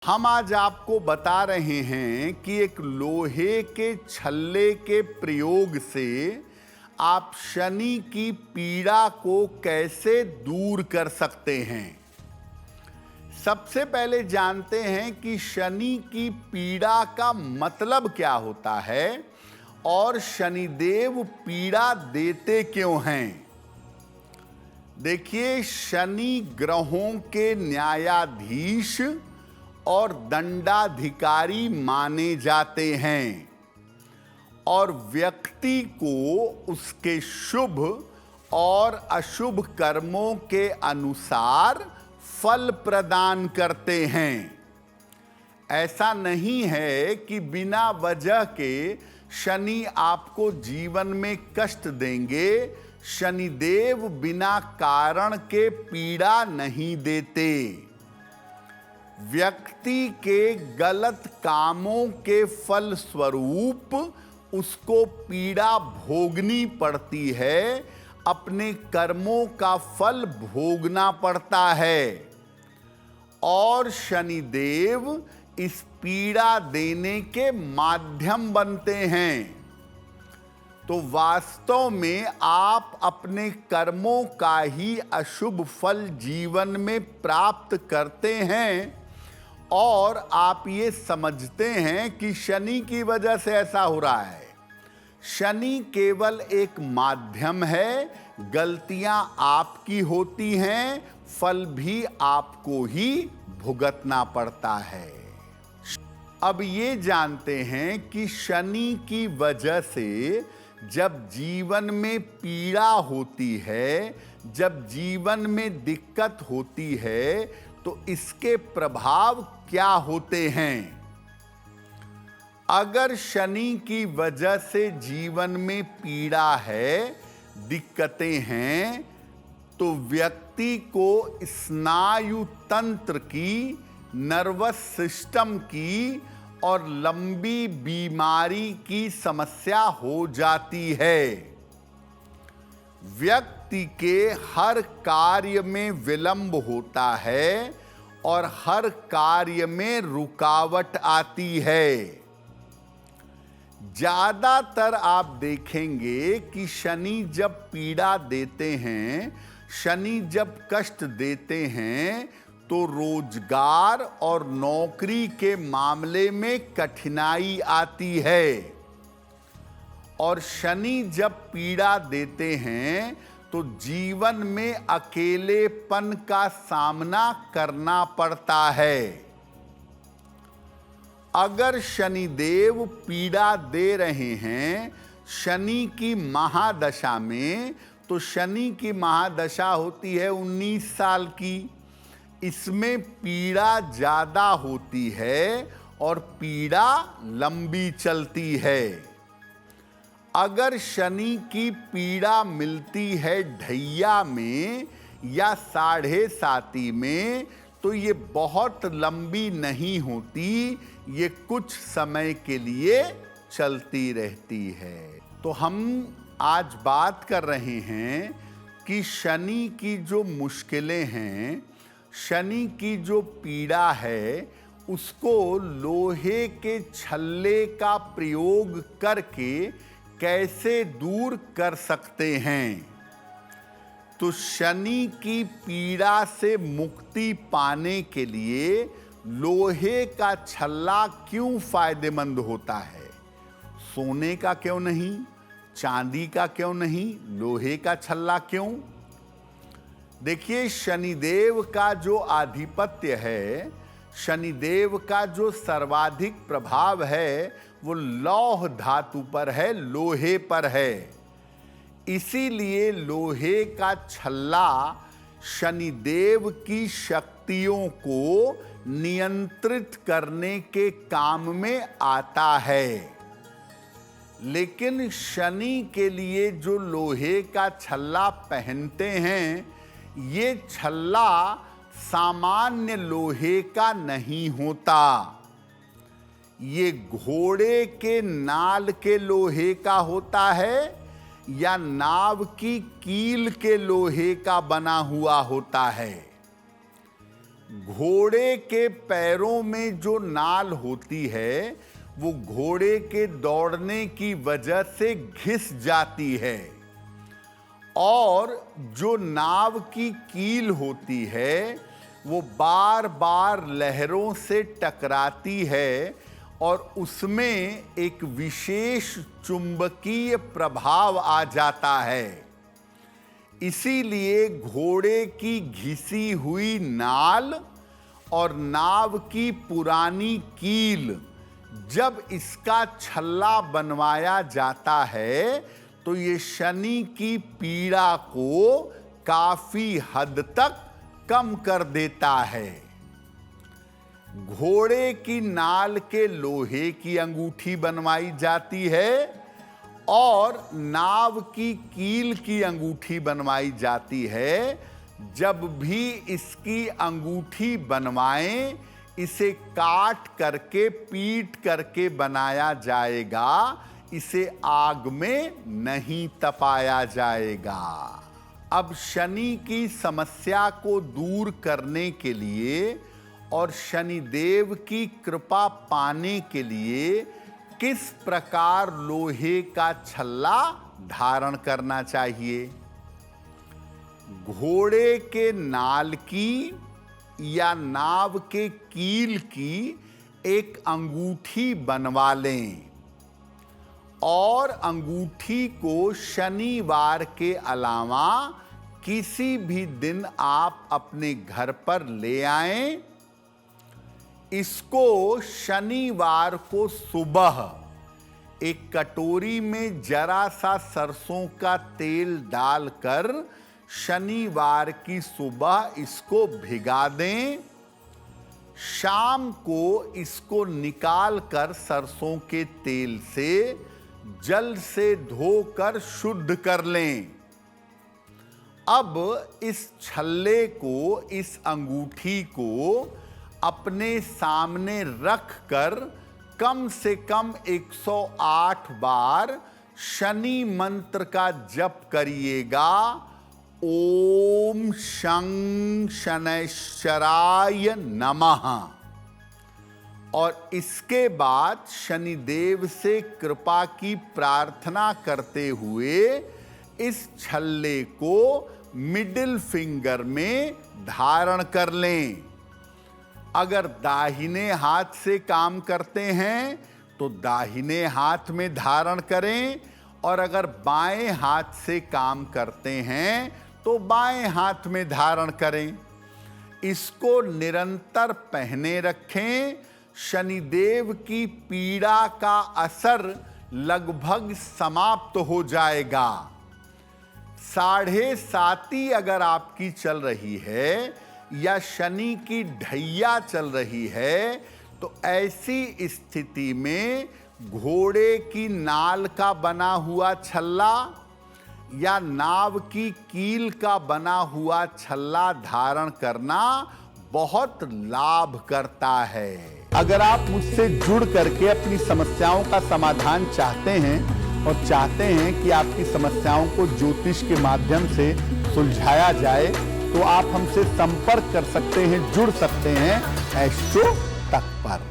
हम आज आपको बता रहे हैं कि एक लोहे के छल्ले के प्रयोग से आप शनि की पीड़ा को कैसे दूर कर सकते हैं। सबसे पहले जानते हैं कि शनि की पीड़ा का मतलब क्या होता है और शनिदेव पीड़ा देते क्यों हैं। देखिए, शनि ग्रहों के न्यायाधीश और दंडाधिकारी माने जाते हैं और व्यक्ति को उसके शुभ और अशुभ कर्मों के अनुसार फल प्रदान करते हैं। ऐसा नहीं है कि बिना वजह के शनि आपको जीवन में कष्ट देंगे। शनिदेव बिना कारण के पीड़ा नहीं देते। व्यक्ति के गलत कामों के फल स्वरूप उसको पीड़ा भोगनी पड़ती है, अपने कर्मों का फल भोगना पड़ता है और शनिदेव इस पीड़ा देने के माध्यम बनते हैं। तो वास्तव में आप अपने कर्मों का ही अशुभ फल जीवन में प्राप्त करते हैं और आप ये समझते हैं कि शनि की वजह से ऐसा हो रहा है। शनि केवल एक माध्यम है, गलतियां आपकी होती हैं, फल भी आपको ही भुगतना पड़ता है। अब ये जानते हैं कि शनि की वजह से जब जीवन में पीड़ा होती है, जब जीवन में दिक्कत होती है, तो इसके प्रभाव क्या होते हैं। अगर शनि की वजह से जीवन में पीड़ा है, दिक्कतें हैं, तो व्यक्ति को स्नायु तंत्र की, नर्वस सिस्टम की और लंबी बीमारी की समस्या हो जाती है। व्यक्ति के हर कार्य में विलंब होता है और हर कार्य में रुकावट आती है। ज्यादातर आप देखेंगे कि शनि जब पीड़ा देते हैं, शनि जब कष्ट देते हैं, तो रोजगार और नौकरी के मामले में कठिनाई आती है और शनि जब पीड़ा देते हैं तो जीवन में अकेलेपन का सामना करना पड़ता है। अगर शनिदेव पीड़ा दे रहे हैं शनि की महादशा में, तो शनि की महादशा होती है 19 साल की। इसमें पीड़ा ज्यादा होती है और पीड़ा लंबी चलती है। अगर शनि की पीड़ा मिलती है ढैया में या साढ़े साती में, तो ये बहुत लंबी नहीं होती, ये कुछ समय के लिए चलती रहती है। तो हम आज बात कर रहे हैं कि शनि की जो मुश्किलें हैं, शनि की जो पीड़ा है, उसको लोहे के छल्ले का प्रयोग करके कैसे दूर कर सकते हैं। तो शनि की पीड़ा से मुक्ति पाने के लिए लोहे का छल्ला क्यों फायदेमंद होता है? सोने का क्यों नहीं, चांदी का क्यों नहीं, लोहे का छल्ला क्यों? देखिए, शनिदेव का जो आधिपत्य है, शनिदेव का जो सर्वाधिक प्रभाव है, वो लौह धातु पर है, लोहे पर है। इसीलिए लोहे का छल्ला शनिदेव की शक्तियों को नियंत्रित करने के काम में आता है। लेकिन शनि के लिए जो लोहे का छल्ला पहनते हैं, ये छल्ला सामान्य लोहे का नहीं होता। ये घोड़े के नाल के लोहे का होता है या नाव की कील के लोहे का बना हुआ होता है। घोड़े के पैरों में जो नाल होती है वो घोड़े के दौड़ने की वजह से घिस जाती है, और जो नाव की कील होती है वो बार बार लहरों से टकराती है और उसमें एक विशेष चुंबकीय प्रभाव आ जाता है। इसीलिए घोड़े की घिसी हुई नाल और नाव की पुरानी कील जब इसका छल्ला बनवाया जाता है तो ये शनि की पीड़ा को काफी हद तक कम कर देता है। घोड़े की नाल के लोहे की अंगूठी बनवाई जाती है और नाव की कील की अंगूठी बनवाई जाती है। जब भी इसकी अंगूठी बनवाएं, इसे काट करके पीट करके बनाया जाएगा, इसे आग में नहीं तपाया जाएगा। अब शनि की समस्या को दूर करने के लिए और शनिदेव की कृपा पाने के लिए किस प्रकार लोहे का छल्ला धारण करना चाहिए? घोड़े के नाल की या नाव के कील की एक अंगूठी बनवा लें और अंगूठी को शनिवार के अलावा किसी भी दिन आप अपने घर पर ले आएं। इसको शनिवार को सुबह एक कटोरी में जरा सा सरसों का तेल डालकर शनिवार की सुबह इसको भिगा दें। शाम को इसको निकालकर सरसों के तेल से जल से धोकर शुद्ध कर लें। अब इस छल्ले को, इस अंगूठी को अपने सामने रखकर कम से कम 108 बार शनि मंत्र का जप करिएगा। ओम शं शनैश्चराय नमः। और इसके बाद शनिदेव से कृपा की प्रार्थना करते हुए इस छल्ले को मिडिल फिंगर में धारण कर लें। अगर दाहिने हाथ से काम करते हैं तो दाहिने हाथ में धारण करें, और अगर बाएं हाथ से काम करते हैं तो बाएं हाथ में धारण करें। इसको निरंतर पहने रखें। शनिदेव की पीड़ा का असर लगभग समाप्त हो जाएगा। 7.5 अगर आपकी चल रही है या शनि की ढैया चल रही है तो ऐसी स्थिति में घोड़े की नाल का बना हुआ छल्ला या नाव की कील का बना हुआ छल्ला धारण करना बहुत लाभ करता है। अगर आप मुझसे जुड़ करके अपनी समस्याओं का समाधान चाहते हैं और चाहते हैं कि आपकी समस्याओं को ज्योतिष के माध्यम से सुलझाया जाए तो आप हमसे संपर्क कर सकते हैं, जुड़ सकते हैं एस्ट्रो तक पर।